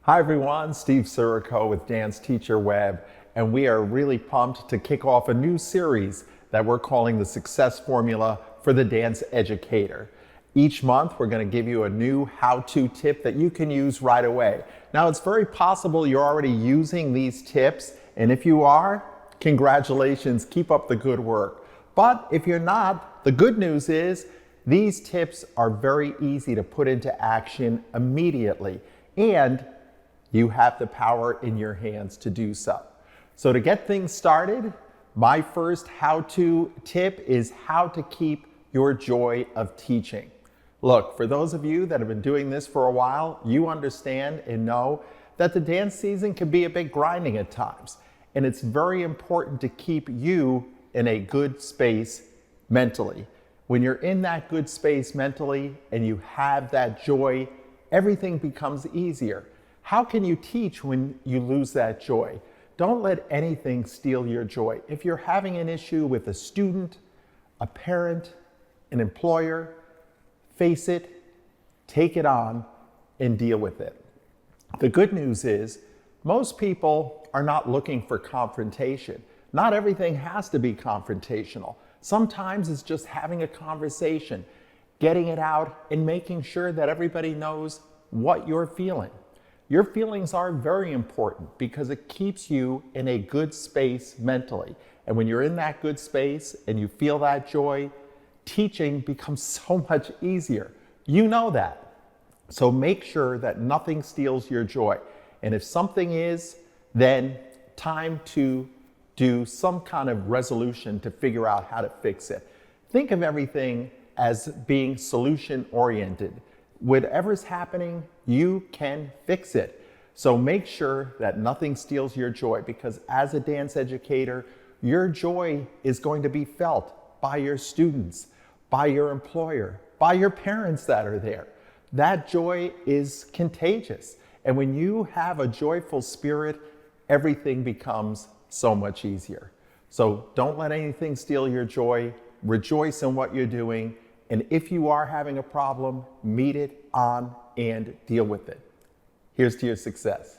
Hi everyone, Steve Sirico with Dance Teacher Web, and we are really pumped to kick off a new series that we're calling the Success Formula for the Dance Educator. Each month we're going to give you a new how-to tip that you can use right away. Now it's very possible you're already using these tips, and if you are, congratulations, keep up the good work. But if you're not, the good news is these tips are very easy to put into action immediately, and you have the power in your hands to do so. So to get things started, my first how-to tip is how to keep your joy of teaching. Look, for those of you that have been doing this for a while, you understand and know that the dance season can be a bit grinding at times. And it's very important to keep you in a good space mentally. When you're in that good space mentally and you have that joy, everything becomes easier. How can you teach when you lose that joy? Don't let anything steal your joy. If you're having an issue with a student, a parent, an employer, face it, take it on, and deal with it. The good news is most people are not looking for confrontation. Not everything has to be confrontational. Sometimes it's just having a conversation, getting it out, and making sure that everybody knows what you're feeling. Your feelings are very important because it keeps you in a good space mentally. And when you're in that good space and you feel that joy, teaching becomes so much easier. You know that. So make sure that nothing steals your joy. And if something is, then time to do some kind of resolution to figure out how to fix it. Think of everything as being solution oriented. Whatever's happening, you can fix it. So make sure that nothing steals your joy, because as a dance educator, your joy is going to be felt by your students, by your employer, by your parents that are there. That joy is contagious. And when you have a joyful spirit, everything becomes so much easier. So don't let anything steal your joy. Rejoice in what you're doing. And if you are having a problem, meet it on and deal with it. Here's to your success.